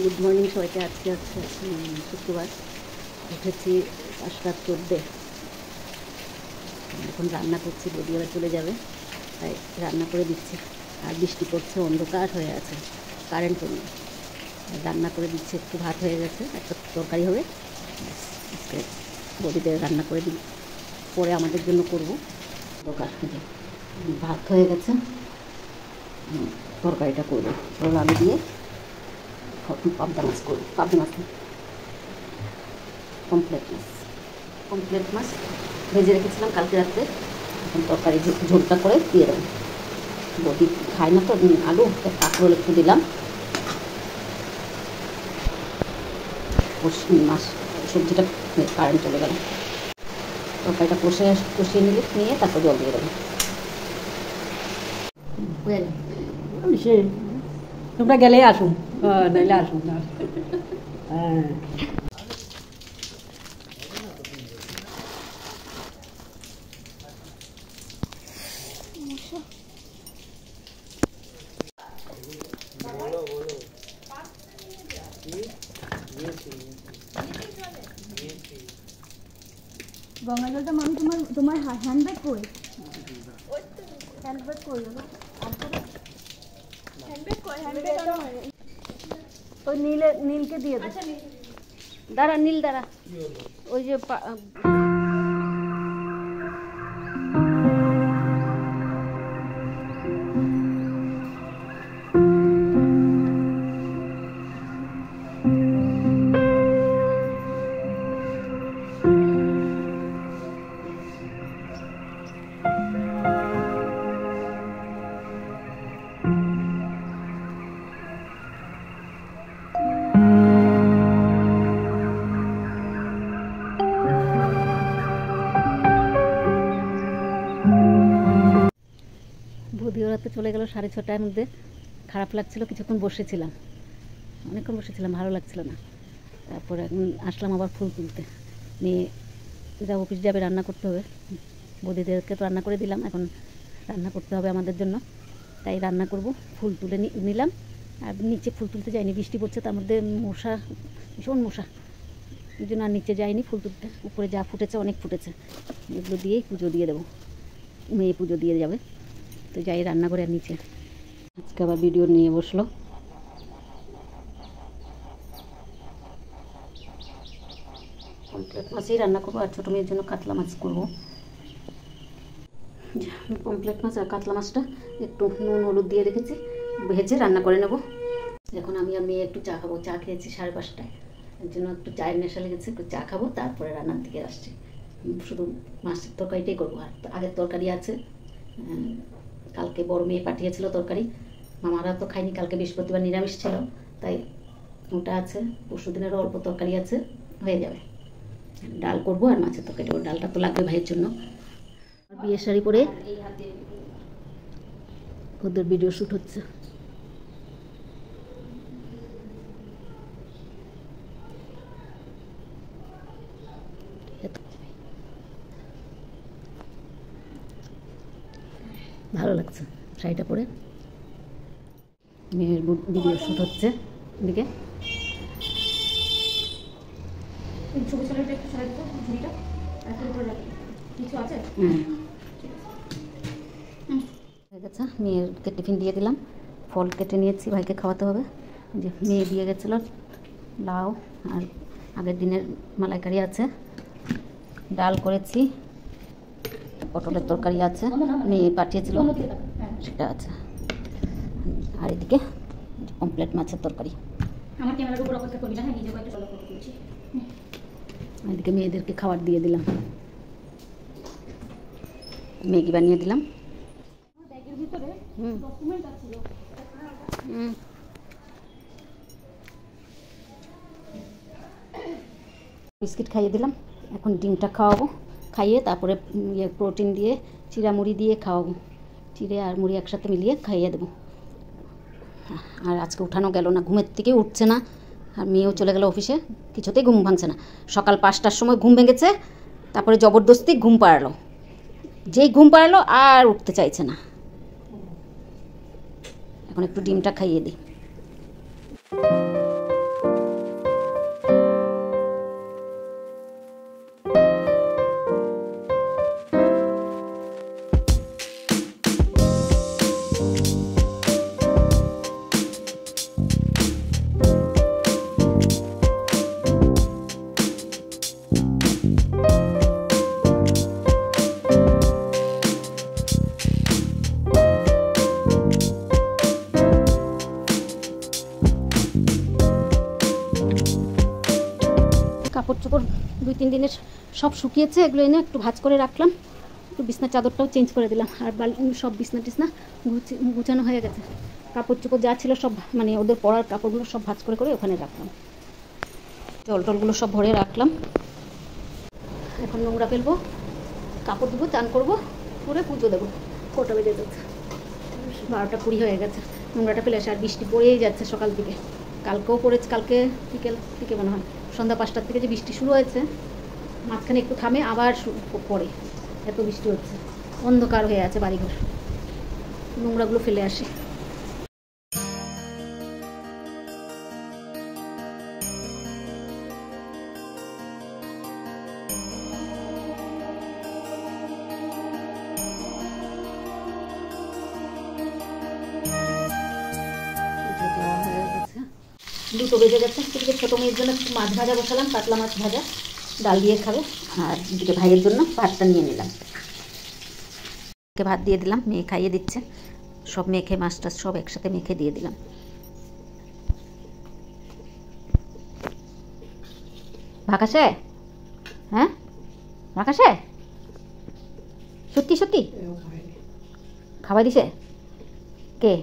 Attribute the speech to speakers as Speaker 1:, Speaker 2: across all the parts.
Speaker 1: Good morning সবাইকে। আজকে হচ্ছে শুক্রবার, উঠেছি 5:14। এখন রান্না করছি, বৌদি আবার চলে যাবে, তাই রান্না করে দিচ্ছি। আর বৃষ্টি পড়ছে, অন্ধকার হয়ে আছে, কারেন্টও নেই। রান্না করে দিচ্ছি, একটু ভাত হয়ে গেছে, একটা তরকারি হবে। আজকে বৌদিদের রান্না করে দিই, পরে আমাদের জন্য করবো। দরকার ভাত হয়ে গেছে, তরকারিটা করবো আলু দিয়ে। পাবদা মাছ করবো, পাবদা মাছ পমফ্রেট মাছ ভেজে রেখেছিলাম কালকে রাত্রে। এখন তরকারি ঝোলটা করে দিয়ে দেবো। বৌদি খায় না তো আলু, কাঁকরোল একটু দিলাম। মাছ সবজিটা কারেন্ট চলে গেল। তরকারিটা কষিয়ে নিয়ে তারপর জল দিয়ে দেবো।
Speaker 2: তোমরা গেলে আসুন, নাইলে আসুন না। হ্যাঁ,
Speaker 3: গঙ্গা জলটা মামি তোমার হ্যান্ডব্যাগ কই? হ্যান্ডব্যাগ কই?
Speaker 1: ওই নীলকে দিয়ে দে। দাঁড়া নীল, দাঁড়া। ওই যে বৌদি ওরাতে চলে গেল 6:30টার মধ্যে। খারাপ লাগছিল, কিছুক্ষণ বসেছিলাম, অনেকক্ষণ বসেছিলাম, ভালো লাগছিল না। তারপরে এখন আসলাম আবার ফুল তুলতে। মেয়ে যা অফিস যাবে, রান্না করতে হবে। বৌদিদেরকে তো রান্না করে দিলাম, এখন রান্না করতে হবে আমাদের জন্য, তাই রান্না করব। ফুল তুলে নিলাম। আর নিচে ফুল তুলতে যাইনি, বৃষ্টি পড়ছে, তার মধ্যে মশা, ভীষণ মশা, এই জন্য আর নিচে যাইনি ফুল তুলতে। উপরে যা ফুটেছে, অনেক ফুটেছে, এগুলো দিয়েই পুজো দিয়ে দেবো। মেয়ে পুজো দিয়ে যাবে, তো যাই রান্না করে। আর নিচে আজকে আবার ভিডিও নিয়ে বসলো। পমফ্রেট মাছই রান্না করবো, আর ছোটো মেয়ের জন্য কাতলা মাছ করবো। পমফ্রেট মাছ আর কাতলা মাছটা একটু নুন হলুদ দিয়ে রেখেছি, ভেজে রান্না করে নেব। এখন আমি আর মেয়ে একটু চা খাবো। চা খেয়েছি 5:30টায়, এর জন্য একটু চায়ের নেশা লেগেছে, একটু চা খাবো, তারপরে রান্নার দিকে আসছি। শুধু মাছের তরকারিটাই করবো, আর আগের তরকারি আছে। কালকে বড় মেয়ে পাঠিয়েছিল তরকারি, মামারা তো খাইনি, কালকে বৃহস্পতিবার নিরামিষ ছিল, তাই ওটা আছে। পরশু দিনেরও অল্প তরকারি আছে, হয়ে যাবে। ডাল করবো আর মাছের তরকারি। ওর ডালটা তো লাগবে ভাইয়ের জন্য। বিয়ের শাড়ি পরে ওদের ভিডিও শ্যুট হচ্ছে। ভালো লাগছে শাড়িটা পরে। মেয়ের ভিডিও শ্যুট হচ্ছে এদিকে। হয়ে গেছে, মেয়েরকে টিফিন দিয়ে দিলাম। ফল কেটে নিয়েছি, ভাইকে খাওয়াতে হবে। যে মেয়ে দিয়ে গেছিল লাউ, আর আগের দিনের মালাইকারি আছে, ডাল করেছি, পটলের তরকারি আছে, মেয়ে পাঠিয়েছিল সেটা আছে। আর এদিকে পমফ্রেট মাছের তরকারি। এদিকে মেয়েদেরকে খাবার দিয়ে দিলাম, ম্যাগি বানিয়ে দিলাম। বিস্কিট খাইয়ে দিলাম, এখন ডিমটা খাওয়াবো। খাইয়ে তারপরে প্রোটিন দিয়ে চিড়া মুড়ি দিয়ে খাওয়াবো। চিড়ে আর মুড়ি একসাথে মিলিয়ে খাইয়ে দেবো। আর আজকে উঠানো গেল না, ঘুমের থেকে উঠছে না। আর মেয়েও চলে গেল অফিসে, কিছুতেই ঘুম ভাঙছে না। সকাল 5টার সময় ঘুম ভেঙেছে, তারপরে জবরদস্তি ঘুম পাড়ালো। যেই ঘুম পাড়ালো আর উঠতে চাইছে না। এখন একটু ডিমটা খাইয়ে দিই। কাপড় চোপড় 2-3 দিনের সব শুকিয়েছে, এগুলো এনে একটু ভাঁজ করে রাখলাম। একটু বিছনার চাদরটাও চেঞ্জ করে দিলাম, আর সব বিছনা টিছনা গুছানো হয়ে গেছে। কাপড় চোপড় যা ছিল সব মানে ওদের পরার কাপড়গুলো সব ভাঁজ করে করে ওখানে রাখলাম। জল টলগুলো সব ভরে রাখলাম। এখন নোংরা ফেলবো, কাপড় দেবো, চান করবো, করে পুজো দেবো। কটা বেজে যাচ্ছে, 12টা 20 হয়ে গেছে। নোংরাটা ফেলে আসে, আর বৃষ্টি পড়েই যাচ্ছে সকাল থেকে। কালকেও পড়েছে, কালকে বিকেল থেকে মনে হয় সন্ধ্যা 5টার থেকে যে বৃষ্টি শুরু হয়েছে, মাঝখানে একটু থামে আবার পড়ে। এত বৃষ্টি হচ্ছে, অন্ধকার হয়ে আছে বাড়িঘর। নোংরাগুলো ফেলে আসে। দুটো বেজে গেছে। এদিকে ছোটো মেয়ের জন্য মাছ ভাজা বসালাম, কাতলা মাছ ভাজা, ডাল দিয়ে খাবে। আর এদিকে ভাইয়ের জন্য ভাতটা নিয়ে নিলাম, ভাত দিয়ে দিলাম, মেয়ে খাইয়ে দিচ্ছে। সব মেখে মাছ টাছ সব একসাথে মেখে দিয়ে দিলাম। ভাকাশে, হ্যাঁ ভাকাশে, সত্যি সত্যি খাওয়াই দিছে কে?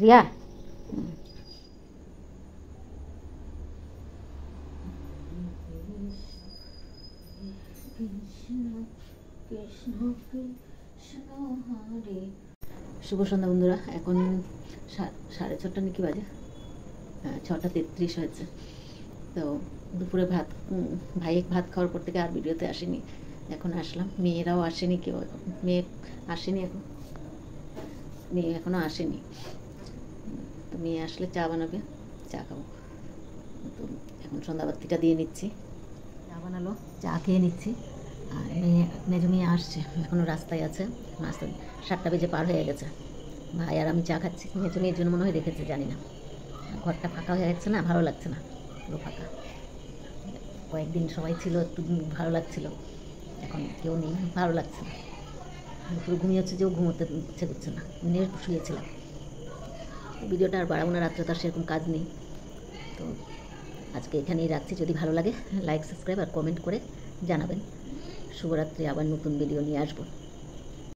Speaker 1: রিয়া। শুভ সন্ধ্যা বন্ধুরা। এখন 6:30 নাকি বাজে, 6টা 33 হয়েছে। তো দুপুরে ভাইয়ে ভাত খাওয়ার পর থেকে আর ভিডিওতে আসেনি। এখন আসলাম, মেয়েরাও আসেনি, কেউ মেয়ে আসেনি, মেয়ে এখনও আসেনি। তো মেয়ে আসলে চা বানাবে, চা খাবো। তো এখন সন্ধ্যাবাতিটা দিয়ে নিচ্ছি, চা বানালো, চা খেয়ে নিচ্ছি। আর মেজো মেয়ে আসছে, এখনও রাস্তায় আছে। 7টা বেজে পার হয়ে গেছে। ভাই আর আমি চা খাচ্ছি। মেজো মেয়ের জন্য মনে হয় রেখেছে, জানি না। ঘরটা ফাঁকা হয়ে যাচ্ছে না, ভালো লাগছে না, পুরো ফাঁকা। কয়েকদিন সবাই ছিল, একটু ভালো লাগছিল, এখন কেউ নেই, ভালো লাগছে না। পুরো ঘুমিয়েছে, যেও ঘুমোতে ইচ্ছে করছে না, নিয়ে শুয়েছিলাম। ভিডিওটা আর বাড়াবো না, রাত্রে তার সেরকম কাজ নেই। তো আজকে এখানেই রাখছি। যদি ভালো লাগে লাইক, সাবস্ক্রাইব আর কমেন্ট করে জানাবেন। শুভরাত্রি। আবার নতুন ভিডিও নিয়ে আসবো।